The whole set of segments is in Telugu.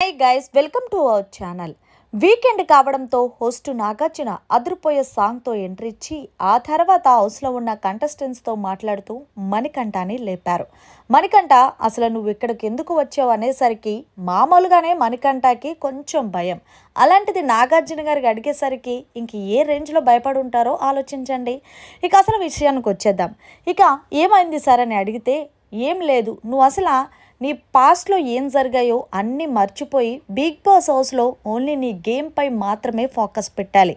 Hi guys, welcome to our channel. Weekend కావడంతో హోస్ట్ నాగార్జున అదిరిపోయే సాంగ్తో ఎంట్రీ ఇచ్చి ఆ తర్వాత హౌస్లో ఉన్న కంటెస్టెంట్స్తో మాట్లాడుతూ మణికంఠని లేపారు. మణికంఠ, అసలు నువ్వు ఇక్కడికి ఎందుకు వచ్చావు అనేసరికి మామూలుగానే మణికంఠకి కొంచెం భయం. అలాంటిది నాగార్జున గారికి అడిగేసరికి ఇంక ఏ రేంజ్లో భయపడి ఉంటారో ఆలోచించండి. ఇక అసలు విషయానికి వచ్చేద్దాం. ఇక ఏమైంది సార్ అని అడిగితే, ఏం లేదు, నువ్వు అసలు నీ పాస్ట్లో ఏం జరిగాయో అన్నీ మర్చిపోయి బిగ్ బాస్ హౌస్లో ఓన్లీ నీ గేమ్పై మాత్రమే ఫోకస్ పెట్టాలి.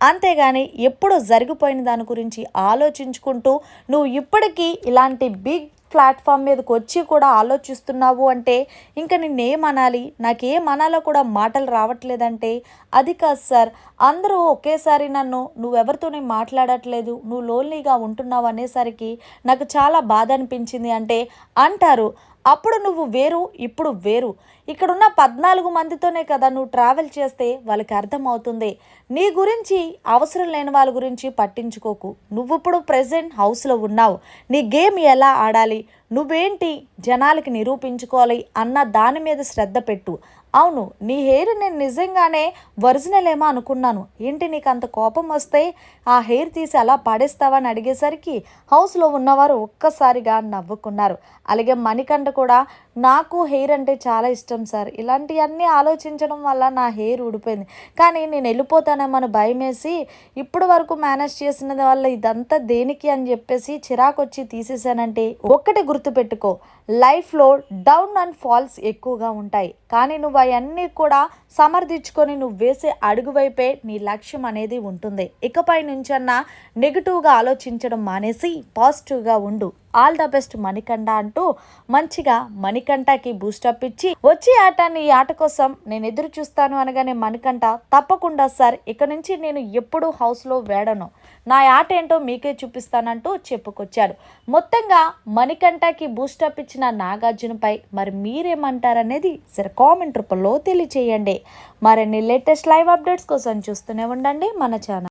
అంతేగాని ఎప్పుడో జరిగిపోయిన దాని గురించి ఆలోచించుకుంటూ నువ్వు ఇప్పటికీ ఇలాంటి బిగ్ ప్లాట్ఫామ్ మీదకి వచ్చి కూడా ఆలోచిస్తున్నావు అంటే ఇంకా నిన్నేమనాలి, నాకేమనాలో కూడా మాటలు రావట్లేదంటే అది కాదు సార్, అందరూ ఒకేసారి నన్ను నువ్వెవరితోనే మాట్లాడట్లేదు, నువ్వు లోన్లీగా ఉంటున్నావు అనేసరికి నాకు చాలా బాధ అనిపించింది అంటే అంటారు. అప్పుడు నువ్వు వేరు, ఇప్పుడు వేరు. ఇక్కడున్న 14 మందితోనే కదా నువ్వు ట్రావెల్ చేస్తే వాళ్ళకి అర్థమవుతుంది. నీ గురించి అవసరం లేని వాళ్ళ గురించి పట్టించుకోకు. నువ్వు ఇప్పుడు ప్రెజెంట్ హౌస్లో ఉన్నావు. నీ గేమ్ ఎలా ఆడాలి, నువ్వేంటి జనాలకి నిరూపించుకోవాలి అన్న దాని మీద శ్రద్ధ పెట్టు. అవును, నీ హెయిర్ నేను నిజంగానే ఒరిజినల్ ఏమో అనుకున్నాను. ఏంటి నీకు అంత కోపం వస్తే ఆ హెయిర్ తీసి అలా పాడేస్తావని అడిగేసరికి హౌస్లో ఉన్నవారు ఒక్కసారిగా నవ్వుకున్నారు. అలాగే మణికంఠ కూడా, నాకు హెయిర్ అంటే చాలా ఇష్టం సార్, ఇలాంటివన్నీ ఆలోచించడం వల్ల నా హెయిర్ ఊడిపోయింది, కానీ నేను వెళ్ళిపోతానేమని భయం వేసి ఇప్పటి వరకు మేనేజ్ చేసిన వల్ల ఇదంతా దేనికి అని చెప్పేసి చిరాకు వచ్చి తీసేసానంటే ఒక్కటి గుర్తుపెట్టుకో, లైఫ్లో డౌన్ అండ్ ఫాల్స్ ఎక్కువగా ఉంటాయి, కానీ నువ్వు అవన్నీ కూడా సమర్థించుకొని నువ్వు వేసే అడుగు వైపే నీ లక్ష్యం అనేది ఉంటుంది. ఇకపై నుంచన్నా నెగిటివ్గా ఆలోచించడం మానేసి పాజిటివ్గా ఉండు. ఆల్ ద బెస్ట్ మణికంఠ అంటూ మంచిగా మణికంఠకి బూస్టప్ ఇచ్చి వచ్చే ఆటాన్ని ఈ ఆట కోసం నేను ఎదురు చూస్తాను అనగానే మణికంఠ, తప్పకుండా సార్, ఇక నుంచి నేను ఎప్పుడూ హౌస్లో వేడను, నా ఆట ఏంటో మీకే చూపిస్తానంటూ చెప్పుకొచ్చాడు. మొత్తంగా మణికంఠకి బూస్టప్ ఇచ్చిన నాగార్జునపై మరి మీరేమంటారనేది సరే కామెంట్ రూపంలో తెలియచేయండి. మరిన్ని లేటెస్ట్ లైవ్ అప్డేట్స్ కోసం చూస్తూనే ఉండండి మన ఛానల్.